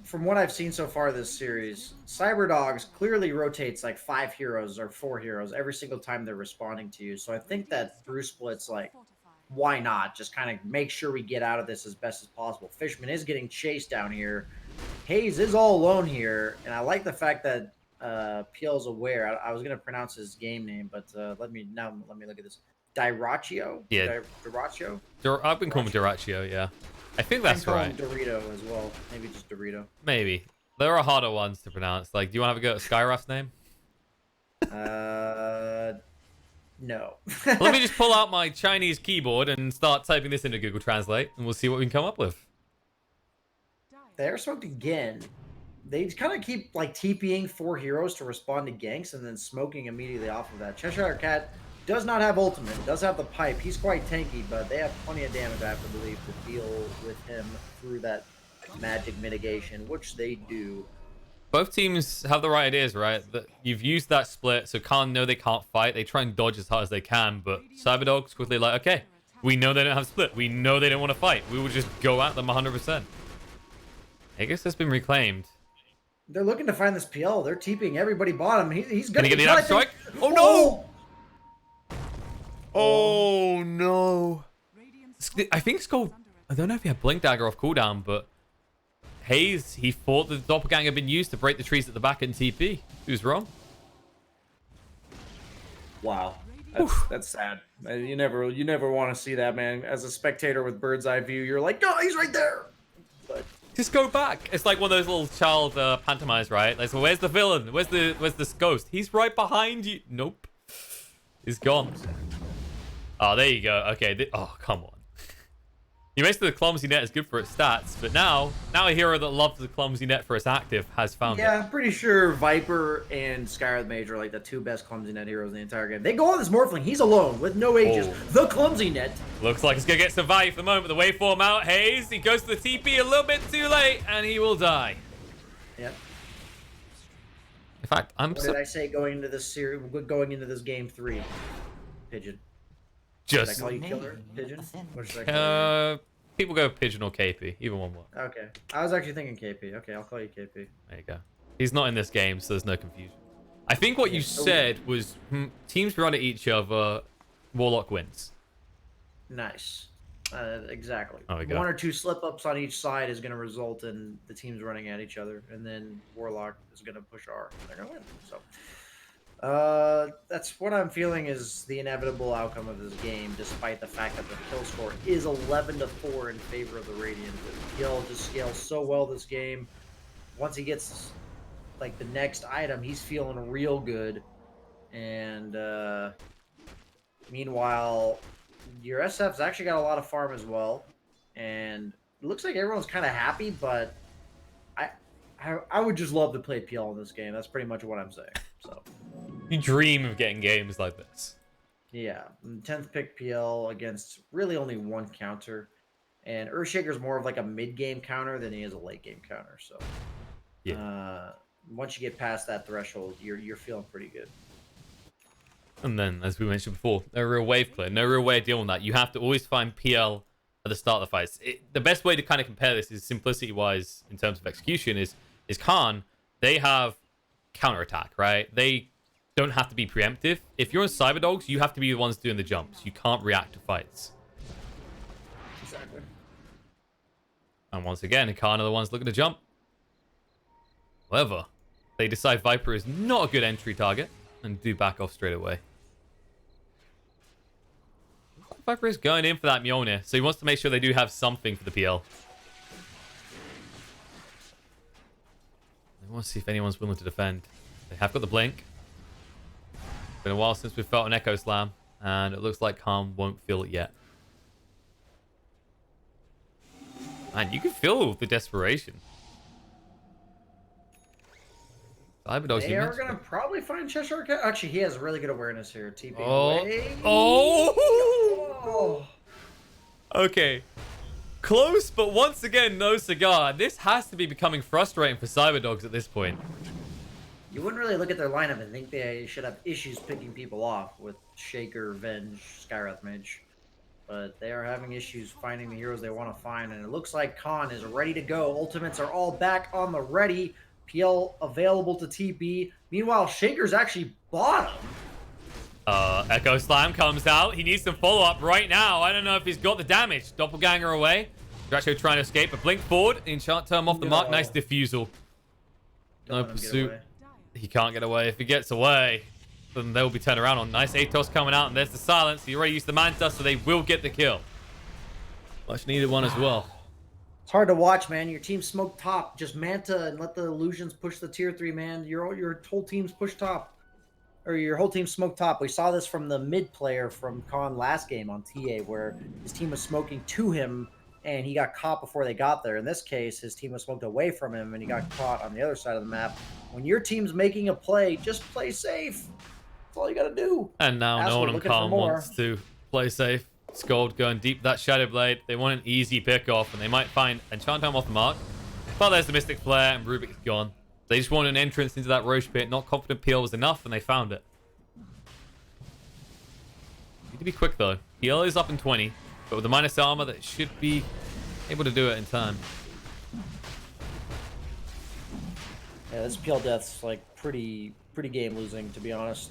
from what I've seen so far this series, CyberDogs clearly rotates like 5 heroes or 4 heroes every single time they're responding to you. So I think that through splits, like, why not? Just kind of make sure we get out of this as best as possible. Fishman is getting chased down here. Hayes is all alone here, and I like the fact that PL's aware. I was gonna pronounce his game name, but let me look at this. Diraccio? Yeah. Diraccio? I've been calling him Duraccio, yeah. I think that's call right. him Dorito as well. Maybe just Dorito. Maybe. There are harder ones to pronounce. Like, do you want to have a go at Skyraf's name? No. Let me just pull out my Chinese keyboard and start typing this into Google Translate, and we'll see what we can come up with. They are smoked again. They kind of keep like TPing 4 heroes to respond to ganks and then smoking immediately off of that. Cheshire Cat does not have ultimate, does have the pipe. He's quite tanky, but they have plenty of damage, I have to believe, to deal with him through that magic mitigation, which they do. Both teams have the right ideas, right? That you've used that split, so Khan know they can't fight. They try and dodge as hard as they can, but CyberDogs quickly like, okay, we know they don't have split. We know they don't want to fight. We will just go at them 100%. I guess that's been reclaimed. They're looking to find this PL. They're TPing everybody bottom. He's Can going he to get the strike? Oh, no! Oh, no. I think it's called... I don't know if he had Blink Dagger off cooldown, but Hayes, he thought the doppelganger had been used to break the trees at the back in TP. He was wrong. Wow. That's sad. You never want to see that, man. As a spectator with bird's eye view, you're like, no, he's right there. But just go back. It's like one of those little child pantomimes, right? Like, so where's the villain? Where's this ghost? He's right behind you. Nope. He's gone. Oh, there you go. Okay. Oh, come on. You mentioned the clumsy net is good for its stats, but now a hero that loves the clumsy net for its active has found it. yeah, I'm pretty sure Viper and Skyr the Mage are like the 2 best clumsy net heroes in the entire game. They go on this Morphling. He's alone with no ages. Oh. The clumsy net. Looks like it's going to get some value for the moment. The waveform out. Hayes, he goes to the TP a little bit too late, and he will die. Yep. In fact, What did I say going into this series? Going into this game 3? Pigeon. Should I call you killer? Pigeon? What should I call you? People go Pigeon or KP. Either one works. Okay. I was actually thinking KP. Okay, I'll call you KP. There you go. He's not in this game, so there's no confusion. I think what you said was teams run at each other, Warlock wins. Nice. Exactly. Oh, we go. 1 or 2 slip-ups on each side is going to result in the teams running at each other, and then Warlock is going to push R, and they're going to win. So that's what I'm feeling is the inevitable outcome of this game, despite the fact that the kill score is 11-4 in favor of the Radiant. Gil just scales so well this game. Once he gets like the next item, he's feeling real good. And meanwhile, your SF's actually got a lot of farm as well, and it looks like everyone's kind of happy. But I would just love to play PL in this game. That's pretty much what I'm saying. So. You dream of getting games like this. Yeah, 10th pick PL against really only 1 counter, and Earthshaker's more of like a mid-game counter than he is a late-game counter. So, yeah. Once you get past that threshold, you're feeling pretty good. And then, as we mentioned before, no real wave clear, no real way of dealing with that. You have to always find PL at the start of the fights. The best way to kind of compare this is simplicity-wise in terms of execution is Khan. They have counterattack, right? They don't have to be preemptive. If you're on CyberDogs, you have to be the ones doing the jumps. You can't react to fights. Exactly. And once again, Khan are the ones looking to jump. However, they decide Viper is not a good entry target and do back off straight away. Viper is going in for that Mjolnir, so he wants to make sure they do have something for the PL. They want to see if anyone's willing to defend. They have got the blink. Been a while since we've felt an Echo Slam, and it looks like Khan won't feel it yet. Man, you can feel the desperation. CyberDogs, They are gonna probably find Cheshire Cat. Actually, he has really good awareness here. TP away. Oh! Okay. Close, but once again, no cigar. This has to be becoming frustrating for CyberDogs at this point. You wouldn't really look at their lineup and think they should have issues picking people off with Shaker, Venge, Skywrath Mage. But they are having issues finding the heroes they want to find, and it looks like Khan is ready to go. Ultimates are all back on the ready. PL available to TP. Meanwhile, Shaker's actually bottom. Echo Slam comes out. He needs some follow-up right now. I don't know if he's got the damage. Doppelganger away. Dracho trying to escape, but blink forward. Enchant term off the mark. Nice defusal. No pursuit. He can't get away. If he gets away, then they'll be turned around on. Nice Atos coming out, and there's the silence. He already used the Manta, so they will get the kill. Much needed one as well. It's hard to watch, man. Your team smoked top. Just Manta and let the illusions push the tier 3, man. Your whole team's push top. Or your whole team smoked top. We saw this from the mid player from Khan last game on TA, where his team was smoking to him, and he got caught before they got there. In this case, his team was smoked away from him, and he got caught on the other side of the map. When your team's making a play, just play safe. That's all you got to do. And now no one on Khan wants to play safe. Scold going deep that Shadow Blade. They want an easy pick-off, and they might find Enchant Helm off the mark. But there's the Mystic Flare, and Rubik's gone. They just wanted an entrance into that Roche pit. Not confident PL was enough, and they found it. Need to be quick, though. PL is up in 20, but with the minus armor, that should be able to do it in time. Yeah, this PL death's like pretty game losing, to be honest.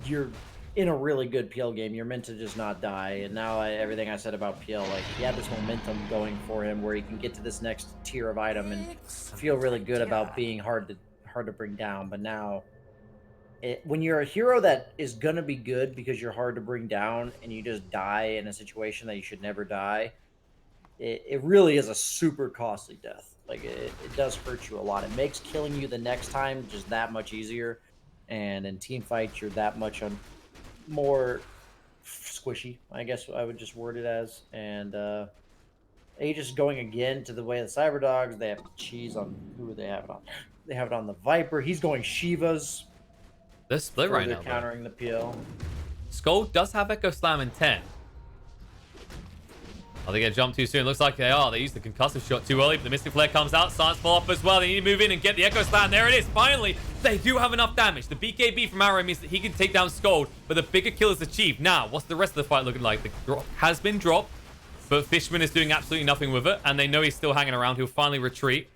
You're in a really good PL game. You're meant to just not die. And now everything I said about PL, like he had this momentum going for him where he can get to this next tier of item and feel really good about being hard to bring down. But now, when you're a hero that is gonna be good because you're hard to bring down and you just die in a situation that you should never die, it really is a super costly death. Like it does hurt you a lot. It makes killing you the next time just that much easier. And in team fights, you're that much more squishy, I guess I would just word it as. And Aegis going again to the way of the CyberDogs. They have cheese on who they have it on. They have it on the Viper. He's going Shivas. They're split right now. Countering the PL. Skull does have Echo Slam in 10. Are they going to jump too soon? Looks like they are. They used the concussive shot too early, but the Mystic Flare comes out. Silence fall off as well. They need to move in and get the Echo Slam. There it is. Finally, they do have enough damage. The BKB from Arrow means that he can take down Scold, but the bigger kill is achieved. Now, what's the rest of the fight looking like? The drop has been dropped, but Fishman is doing absolutely nothing with it, and they know he's still hanging around. He'll finally retreat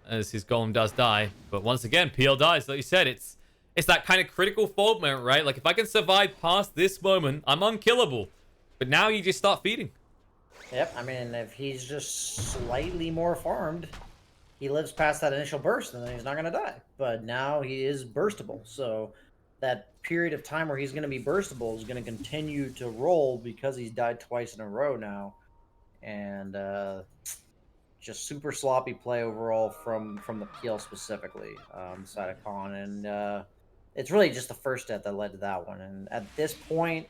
as his golem does die. But once again, PL dies. Like you said, it's that kind of critical fault moment, right? Like, if I can survive past this moment, I'm unkillable. But now you just start feeding. Yep, I mean, if he's just slightly more farmed, he lives past that initial burst, and then he's not going to die. But now he is burstable, so that period of time where he's going to be burstable is going to continue to roll because he's died twice in a row now. And just super sloppy play overall from the PL specifically, side of Khan. And it's really just the first death that led to that one. And at this point,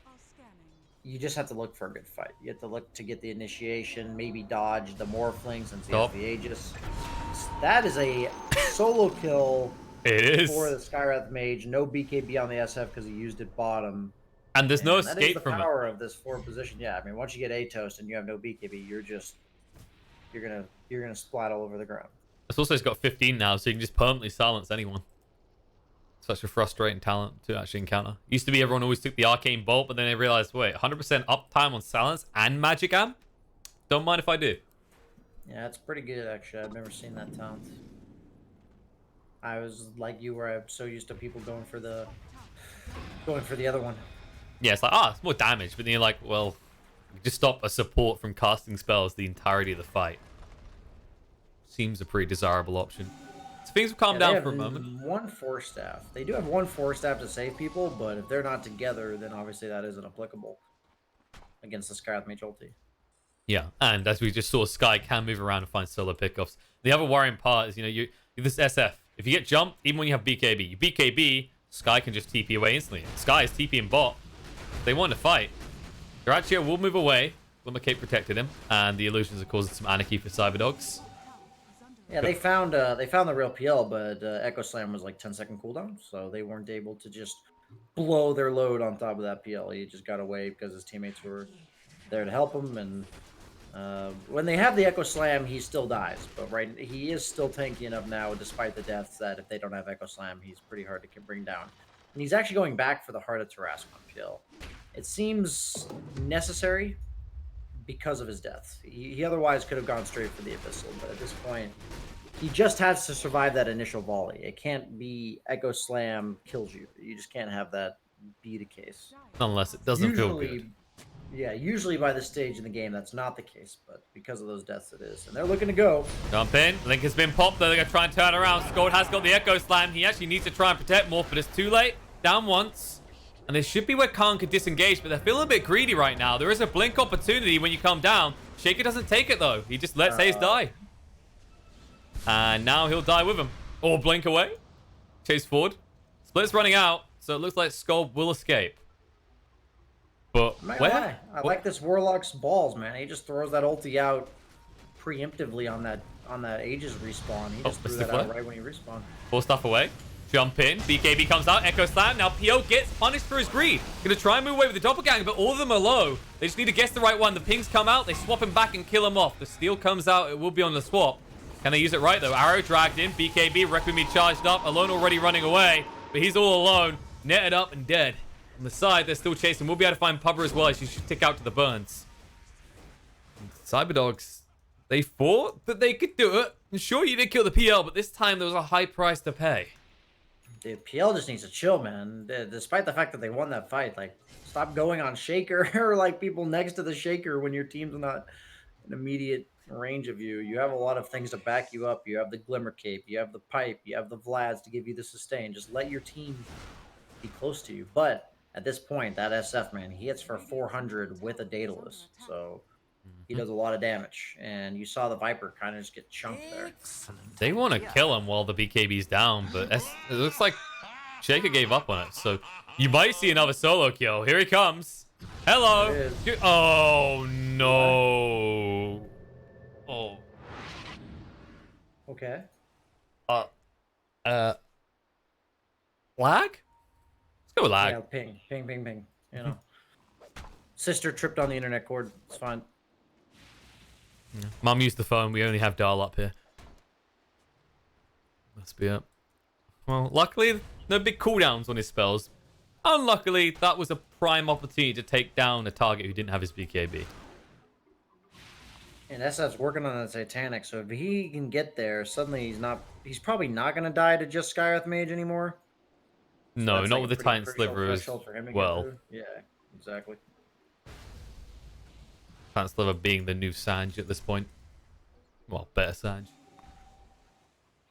you just have to look for a good fight. You have to look to get the initiation, maybe dodge the Morphlings and see the Aegis. That is a solo kill for the Skywrath Mage. No BKB on the SF because he used it bottom. And there's no escape from it. That is the power of this 4 position. Yeah, I mean, once you get Atos and you have no BKB, you're gonna splat all over the ground. It's also, he's got 15 now, so you can just permanently silence anyone. Such a frustrating talent to actually encounter. Used to be everyone always took the Arcane Bolt, but then they realized, wait, 100% uptime on silence and Magic Amp? Don't mind if I do. Yeah, it's pretty good, actually. I've never seen that talent. I was like you, where I'm so used to people going for the other one. Yeah, it's like, it's more damage, but then you're like, well, just stop a support from casting spells the entirety of the fight. Seems a pretty desirable option. So things have calmed down for a moment. One Force Staff. They do have one Force Staff to save people, but if they're not together, then obviously that isn't applicable against the Skywrath Mage ulti. Yeah, and as we just saw, Sky can move around and find solo pickoffs. The other worrying part is, you this SF. If you get jumped, even when you have BKB, you BKB, Sky can just TP away instantly. Sky is TPing bot. They want to fight. Garachio will move away. Glimmer Cape protected him, and the illusions are causing some anarchy for CyberDogs. Yeah, they found the real PL, but Echo Slam was like 10-second cooldown, so they weren't able to just blow their load on top of that PL. He just got away because his teammates were there to help him, and when they have the Echo Slam, he still dies. But he is still tanky enough now, despite the deaths, that if they don't have Echo Slam, he's pretty hard to bring down. And he's actually going back for the Heart of Tarrasque on PL. It seems necessary because of his death. He otherwise could have gone straight for the Abyssal, but at this point, he just has to survive that initial volley. It can't be Echo Slam kills you. You just can't have that be the case. Unless it doesn't feel good. Yeah, usually by this stage in the game, that's not the case, but because of those deaths, it is. And they're looking to go. Jump in. Link has been popped. They're going to try and turn around. Skuld has got the Echo Slam. He actually needs to try and protect more, but it's too late. Down once. And this should be where Khan could disengage, but they're feeling a bit greedy right now. There is a blink opportunity when you come down. Shaker doesn't take it, though. He just lets Hayes die. And now he'll die with him. Or blink away. Chase forward. Split's running out, so it looks like Skuld will escape. But where? I like this Warlock's balls, man. He just throws that ulti out preemptively on that Aegis respawn. He just threw that out right when he respawned. Pull stuff away. Jump in. BKB comes out. Echo Slam. Now PO gets punished for his greed. Gonna try and move away with the doppelganger, but all of them are low. They just need to guess the right one. The pings come out. They swap him back and kill him off. The steal comes out. It will be on the swap. Can they use it right, though? Arrow dragged in. BKB, Requiem charged up. Alone already running away, but he's all alone. Netted up and dead. On the side, they're still chasing. We'll be able to find Pubber as well. She should tick out to the burns. CyberDogs, they thought that they could do it. And sure, you did kill the PL, but this time there was a high price to pay. The PL just needs to chill, man. Despite the fact that they won that fight, like, stop going on Shaker or like people next to the Shaker when your team's not in immediate range of you. You have a lot of things to back you up. You have the Glimmer Cape, you have the Pipe, you have the Vlads to give you the sustain. Just let your team be close to you. But at this point, that SF, man, he hits for 400 with a Daedalus. So he does a lot of damage. And you saw the Viper kind of just get chunked there. They want to kill him while the BKB's down, but it looks like Shaker gave up on it. So you might see another solo kill. Here he comes. Hello. Oh, no. Oh. Okay. Lag? Let's go with lag. Yeah, ping. You know. Sister tripped on the internet cord. It's fine. Yeah. Mum used the phone. We only have dial up here. Must be it. Well, luckily, no big cooldowns on his spells. Unluckily, that was a prime opportunity to take down a target who didn't have his BKB. And SF's working on that Titanic, so if he can get there, suddenly he's probably not going to die to just Skyreth Mage anymore. So no, not with the Titan Sliver as well. Yeah, exactly. Titan Sliver being the new Sanj at this point. Well, better Sanj.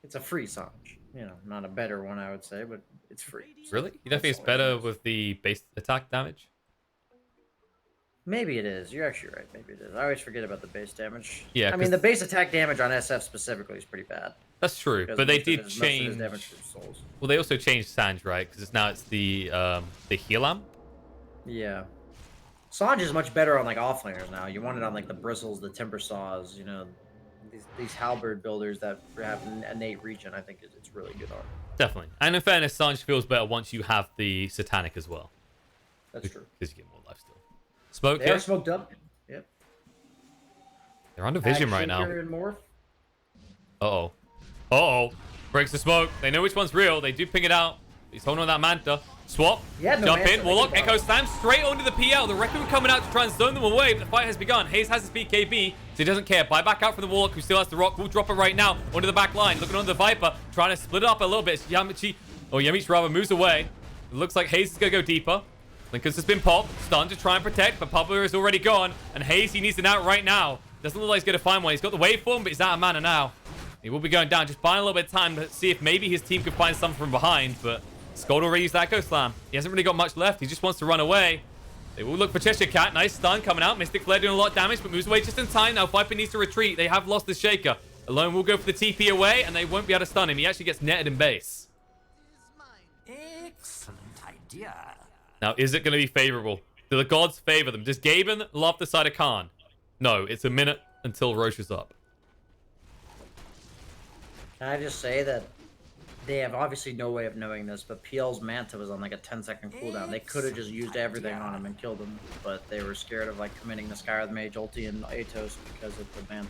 It's a free Sanj. You know, not a better one, I would say, but it's free. Really? You don't think it's better with the base attack damage? Maybe it is. You're actually right. Maybe it is. I always forget about the base damage. Yeah, I mean, the base attack damage on SF specifically is pretty bad. That's true, but they did change. Damage to souls. Well, they also changed Sanj, right? Because it's the heal amp. Yeah, Sanj is much better on like offlaners now. You want it on like the bristles, the timber saws. You know, these halberd builders that have innate regen. I think it's really good on. Definitely, and in fairness, Sanj feels better once you have the Satanic as well. That's true. Because you get more life still. Smoke. They're smoked up. Yep. They're under vision right now. Uh-oh. Uh-oh. Breaks the smoke. They know which one's real. They do ping it out. He's holding on that Manta. Swap. Yeah, no Jump Manta. in. Warlock. Echo Slam straight onto the PL. The Requiem coming out to try and zone them away, but the fight has begun. Hayes has his BKB, so he doesn't care. Buy back out from the Warlock, who still has the rock. We'll drop it right now onto the back line. Looking onto the Viper, trying to split it up a little bit. Yamichi, or Yamichi rather, moves away. It looks like Hayes is going to go deeper. Lincoln's has been popped, stunned to try and protect, but Pablo is already gone. And Hayes, he needs an out right now. Doesn't look like he's going to find one. He's got the waveform, but he's out of mana now. He will be going down, just buying a little bit of time to see if maybe his team could find something from behind. But Skuld already used that Echo Slam. He hasn't really got much left. He just wants to run away. They will look for Cheshire Cat. Nice stun coming out. Mystic Flare doing a lot of damage, but moves away just in time. Now Viper needs to retreat. They have lost the Shaker. Alone will go for the TP away, and they won't be able to stun him. He actually gets netted in base. Excellent idea. Now, is it going to be favorable? Do the gods favor them? Does Gaben love the side of Khan? No, it's a minute until Roche is up. Can I just say that they have obviously no way of knowing this, but PL's Manta was on like a 10-second cooldown. They could have just used everything on him and killed him, but they were scared of like committing the Sky with Mage ulti and Atos because of the Manta.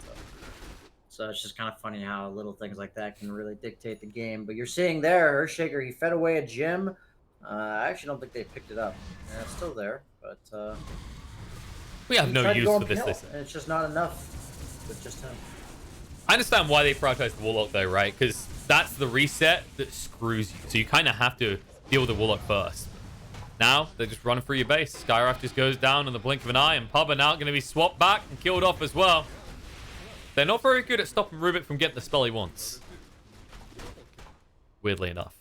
So it's just kind of funny how little things like that can really dictate the game. But you're seeing there, Earthshaker, he fed away a gem. I actually don't think they picked it up. And it's still there, but We have he no tried to use go for on this. PL, This. and it's just not enough with just him. I understand why they prioritize the Warlock though, right? Because that's the reset that screws you. So you kind of have to deal with the Warlock first. Now they're just running through your base. Skyraft just goes down in the blink of an eye, and Pub are now going to be swapped back and killed off as well. They're not very good at stopping Rubik from getting the spell he wants. Weirdly enough.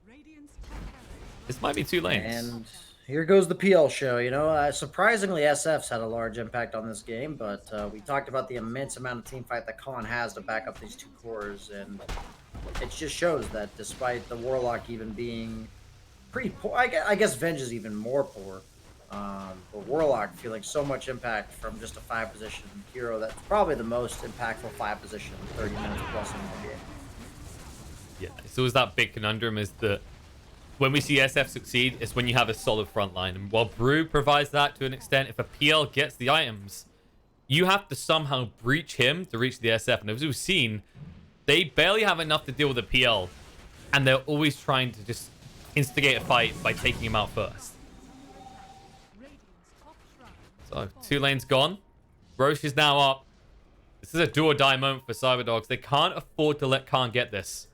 Radiant's top tower This might be 2 lanes. And here goes the PL show. You know, surprisingly, SF's had a large impact on this game, but we talked about the immense amount of team fight that Khan has to back up these 2 cores, and it just shows that despite the Warlock even being pretty poor, I guess Venge is even more poor, but Warlock feeling so much impact from just a 5-position hero that's probably the most impactful 5-position 30 minutes plus in the game. Yeah, it's always that big conundrum is that when we see SF succeed, it's when you have a solid front line. And while Brew provides that to an extent, if a PL gets the items, you have to somehow breach him to reach the SF. And as we've seen, they barely have enough to deal with the PL. And they're always trying to just instigate a fight by taking him out first. Radiant's top shrine. So, 2 lanes gone. Roche is now up. This is a do or die moment for CyberDogs. They can't afford to let Khan get this.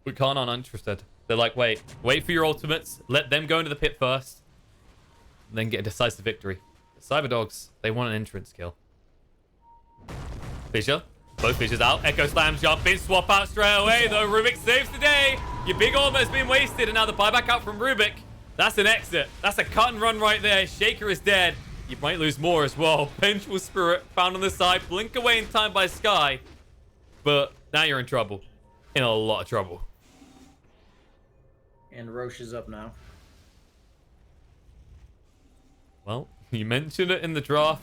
But Khan aren't interested. They're like, wait for your ultimates. Let them go into the pit first. And then get a decisive victory. The CyberDogs, they want an entrance kill. Fissure. Both Fissures out. Echo Slam jump in. Swap out straight away, though. Rubik saves the day. Your big orb has been wasted. And now the buyback out from Rubik. That's an exit. That's a cut and run right there. Shaker is dead. You might lose more as well. Vengeful Spirit found on the side. Blink away in time by Sky. But now you're in trouble. In a lot of trouble. And Roche is up now. Well, you mentioned it in the draft.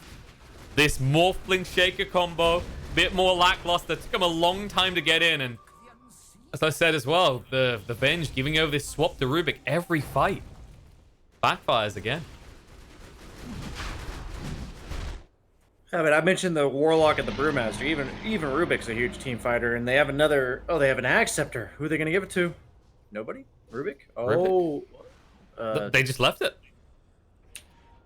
This Morphling Shaker combo, bit more lackluster. Took him a long time to get in. And as I said as well, the Venge giving over this swap to Rubik every fight. Backfires again. Yeah, but I mentioned the Warlock and the Brewmaster. Even Rubik's a huge team fighter, and they have another. Oh, they have an Axe Scepter. Who are they going to give it to? Nobody. Rubik. Oh, They just left it.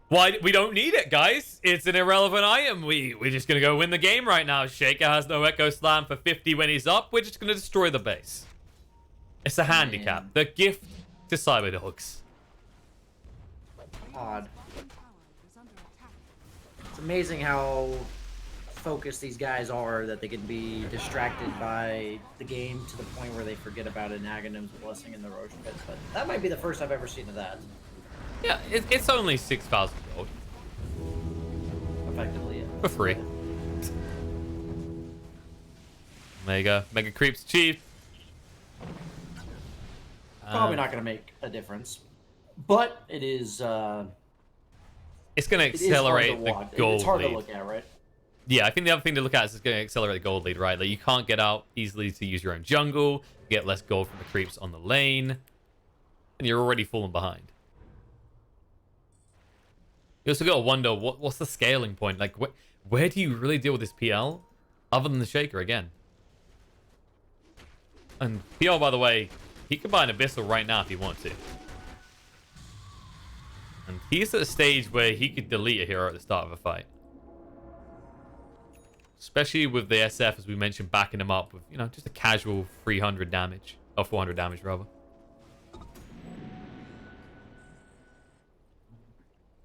Why? We don't need it, guys. It's an irrelevant item. We're just going to go win the game right now. Shaker has no Echo Slam for 50 when he's up. We're just going to destroy the base. It's a handicap. The gift to CyberDogs. odd. Tower is under attack. It's amazing how focused these guys are that they can be distracted by the game to the point where they forget about an Aghanim's blessing in the Roche pits. But that might be the first I've ever seen of that. Yeah, it's only 6,000 gold. Effectively, yeah. For free. Mega creeps cheap. Probably not going to make a difference, but it is. It's going to It is hard to accelerate the watch. gold It's hard lead. to look at, right? Yeah, I think the other thing to look at is it's going to accelerate the gold lead, right? Like, you can't get out easily to use your own jungle, get less gold from the creeps on the lane, and you're already falling behind. You also got to wonder, what's the scaling point? Like, where do you really deal with this PL, other than the Shaker again? And PL, by the way, he could buy an Abyssal right now if he wants to. And he's at a stage where he could delete a hero at the start of a fight. Especially with the SF, as we mentioned, backing him up with, you know, just a casual 300 damage. Or 400 damage, rather.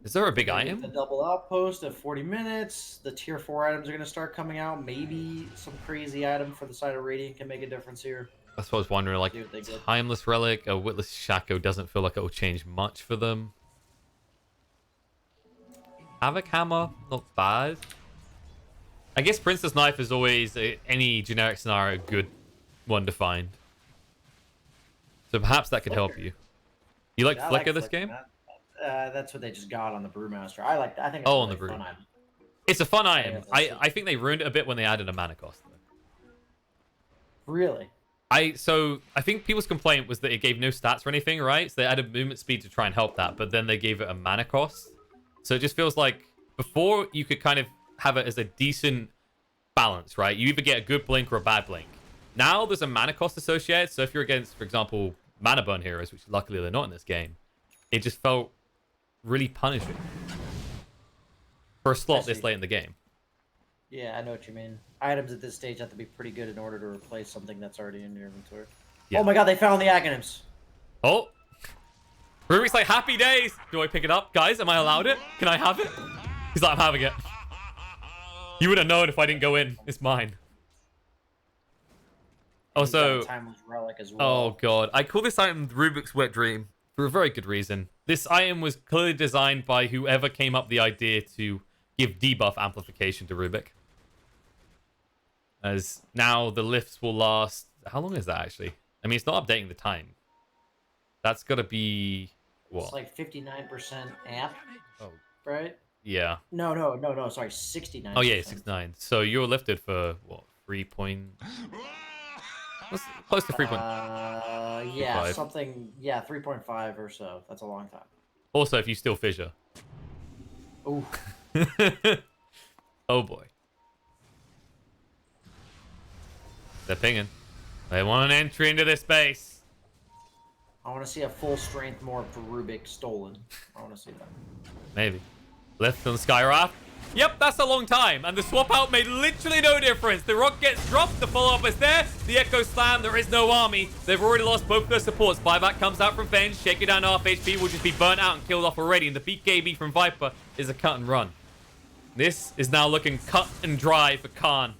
Is there a big item? The double outpost at 40 minutes. The tier 4 items are going to start coming out. Maybe some crazy item for the side of Radiant can make a difference here. That's what I was wondering. Like, See what they get. Timeless Relic, a Witless Shaco doesn't feel like it will change much for them. Havoc Hammer, not bad. I guess Princess Knife is always, any generic scenario, a good one to find. So perhaps that could help you. You like Yeah, I Flicker like this Flicker, game? man. That's what they just got on the Brewmaster. I like that. I think it's Oh, a on the really Brew. fun item. It's a fun Yeah, item. that's I think they ruined it a bit when they added a mana cost. Really? I think people's complaint was that it gave no stats or anything, right? So they added movement speed to try and help that, but then they gave it a mana cost. So it just feels like before you could kind of have it as a decent balance, right? You either get a good blink or a bad blink. Now there's a mana cost associated, so if you're against, for example, mana burn heroes, which luckily they're not in this game, it just felt really punishing for a slot this late in the game. Yeah, I know what you mean. Items at this stage have to be pretty good in order to replace something that's already in your inventory. Yeah. Oh my god, they found the Aghanims. Oh! Rubik's like, happy days! Do I pick it up? Guys, am I allowed it? Can I have it? He's like, I'm having it. You would have known if I didn't go in. It's mine. Also, Timeless Relic as well. oh god, I call this item Rubik's Wet Dream for a very good reason. This item was clearly designed by whoever came up with the idea to give debuff amplification to Rubik. As now the lifts will last... How long is that actually? I mean, it's not updating the time. That's got to be... What? It's like 59% amp, Oh, right? yeah. No, sorry, 69%. Oh yeah, 69. So you're lifted for, what, 3 point... Close to 3 point... Yeah, 5. something, yeah, 3.5 or so. That's a long time. Also, if you steal Fissure. Ooh. Oh boy. They're pinging. They want an entry into this base. I want to see a full strength morph for Rubik stolen. I want to see that. Maybe. Lift on Skyraft. Yep, that's a long time. And the swap out made literally no difference. The rock gets dropped. The follow-up is there. The Echo Slam. There is no army. They've already lost both their supports. Buyback comes out from Venge. Shaking down half HP will just be burnt out and killed off already. And the BKB from Viper is a cut and run. This is now looking cut and dry for Khan.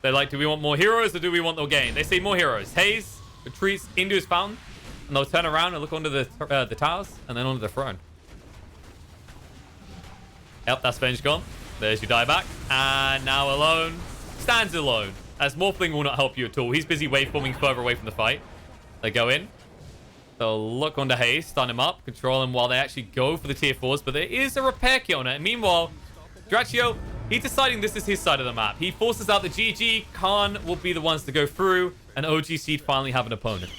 They're like, do we want more heroes or do we want the game? They say more heroes. Hayes retreats into his fountain. And they'll turn around and look onto the towers and then onto the throne. Yep, that's Venge gone. There's your dieback. And now alone. Stands alone. As Morphling will not help you at all. He's busy waveforming further away from the fight. They go in. They'll look onto Hayes, stun him up, control him while they actually go for the tier 4s. But there is a repair kit on it. And meanwhile, Draccio, he's deciding this is his side of the map. He forces out the GG. Khan will be the ones to go through. And OG Seed finally have an opponent.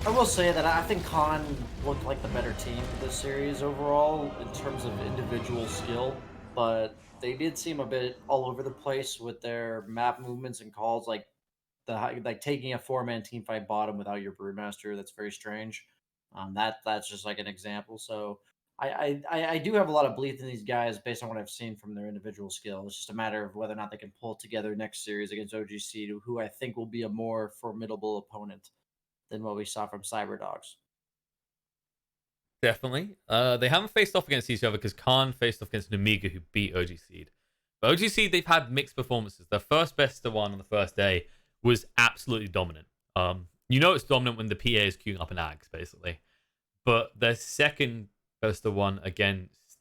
I will say that I think Khan looked like the better team this series overall in terms of individual skill, but they did seem a bit all over the place with their map movements and calls, like taking a 4-man team fight bottom without your Brewmaster. That's very strange. That's just like an example. So I do have a lot of belief in these guys based on what I've seen from their individual skill. It's just a matter of whether or not they can pull together next series against OGC, who I think will be a more formidable opponent than what we saw from CyberDogs. Definitely. They haven't faced off against each other because Khan faced off against Namiga, who beat OG Seed. But OG Seed, they've had mixed performances. Their first best of one on the first day was absolutely dominant. You know it's dominant when the PA is queuing up an Ags, basically. But their second best of one against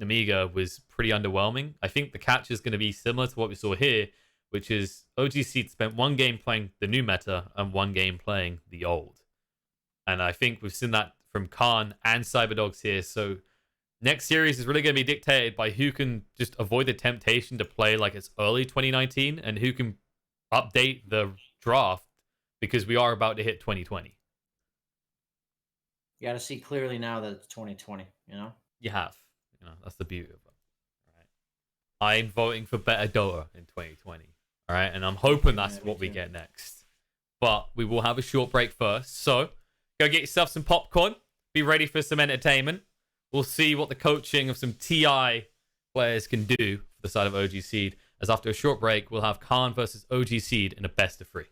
Namiga was pretty underwhelming. I think the catch is going to be similar to what we saw here, which is OG Seed spent one game playing the new meta and one game playing the old. And I think we've seen that from Khan and CyberDogs here. So next series is really going to be dictated by who can just avoid the temptation to play like it's early 2019 and who can update the draft because we are about to hit 2020. You got to see clearly now that it's 2020, you know? You have. You know, that's the beauty of it. All right. I'm voting for better Dota in 2020. All right. And I'm hoping that's what we get next. But we will have a short break first. So go get yourself some popcorn. Be ready for some entertainment. We'll see what the coaching of some TI players can do for the side of OG Seed. As after a short break, we'll have Khan versus OG Seed in a best of 3.